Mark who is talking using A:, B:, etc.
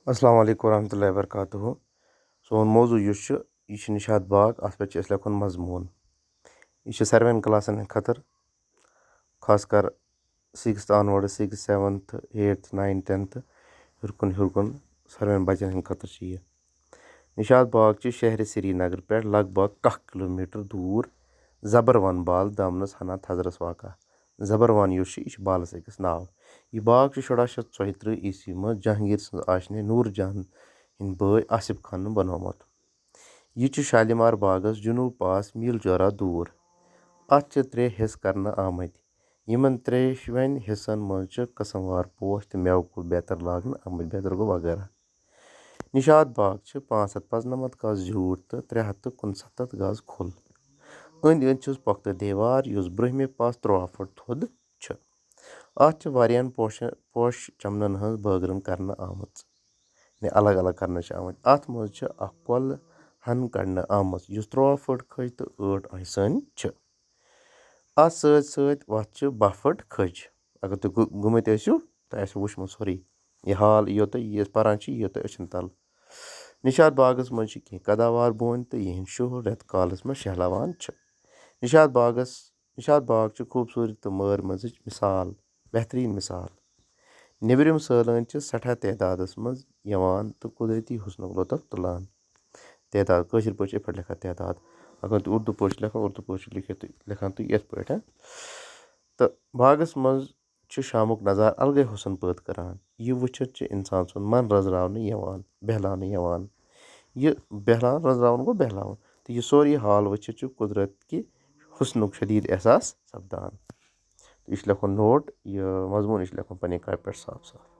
A: السلام علیکم ورحمتہ وبرکاتہ سون موضوع یہِ چھُ نِشاط باغ اَتھ پٮ۪ٹھ چھِ أسۍ لیکھُن مضموٗن یہِ چھُ ساروِیَن کلاسن ہٕنٛدۍ خٲطرٕ خاص کر 6th آنوٲرڈ 6th 7th 8th 9th 10th ہیوٚر کُن ساروِیَن بچن ہٕنٛدۍ خٲطرٕ چھِ یہِ نِشاط باغ چھِ شہرِ سرینگر پٮ۪ٹھ لگ بگ 1 کِلوٗمیٖٹر دوٗر زبروَن بال دامنس حنا تھزرس واقع زبروَن یُس چھُ یہِ چھُ بالس أکِس ناو یہِ باغ چھُ 1634 عیسوی منٛز جہانگیٖر سٕنٛز آشنہِ نوٗر جہان ہٕنٛدۍ بٲے آصف خانن بنومُت یہِ چھُ شالیمار باغس جنوٗب پاس میٖل جورا دوٗر اتھ چھِ 3 حِصہٕ کرنہٕ آمٕتۍ یِمن 3 حِصن منٛز چھِ قٕسم وار پوش تہٕ میوٕ کُلۍ بیتر لاگنہٕ آمٕتۍ بیتر گوٚو وغیرہ نِشاط باغ چھِ 595 گز زیوٗٹھ تہٕ 369 گز کھُل أنٛدۍ أنٛدۍ چھُس پۄختہٕ دیوار یُس برٛونٛہمہِ پاس 13 فُٹ تھوٚد چھُ اتھ چھِ واریاہن پوشہِ چمنن ہٕنٛز بٲگرٲنی کرنہٕ آمٕژ یعنی الگ الگ کرنہٕ چھِ آمٕتۍ اتھ منٛز چھِ اکھ کۄلہٕ ہن کڑنہٕ آمٕژ یُس 13 فُٹ کھٔج تہٕ 8 آنچہِ سٲنۍ چھِ اتھ سۭتۍ سۭتۍ وتھ چھِ 12 فُٹ کھٔج اگر تُہۍ گٔمٕتۍ ٲسِو تۄہہِ آسِوٕ وٕچھمُت سورُے یہِ حال یہِ تۄہہِ یہِ أسۍ پران چھِ یہِ تۄہہِ أچھن تل نِشاط باغس منٛز چھِ کینٛہہ قداوار بوٗنۍ تہٕ یِہنٛدۍ شُہُل رٮ۪تہٕ کالس منٛز شہلوان چھِ نِشاط باغ چھِ خوٗبصوٗرتی تہٕ مٲرۍ منٛزٕچ بہتریٖن مِثال نیٚبرِم سٲلٲنۍ چھِ سٮ۪ٹھاہ تعدادس منٛز یِوان تہٕ قۄدرٔتی حُسنُک لُطف تُلان تعداد کٲشِر پٲٹھۍ چھِ یِتھ پٲٹھۍ لیکھان تعداد اگر تُہۍ اردوٗ پٲٹھۍ چھِ لیکھان اردوٗ پٲٹھۍ چھِ لیکھان تُہۍ یِتھ پٲٹھۍ تہٕ باغس منٛز چھُ شامُک نظارٕ الگٕے حُسن پٲدٕ کران یہِ وٕچھِتھ چھُ انسان سُنٛد من بہلاونہٕ یِوان یہِ رٔزراوُن گوٚو بہلاوُن تہٕ یہِ سورُے حال وٕچھِتھ چھُ قُدرت کہِ حُسنُک شدیٖد احساس سپدان یہِ چھُ لیکھُن نوٹ یہِ مضموٗن یہِ چھُ لیکھُن پننہِ کاپہِ پٮ۪ٹھ صاف صاف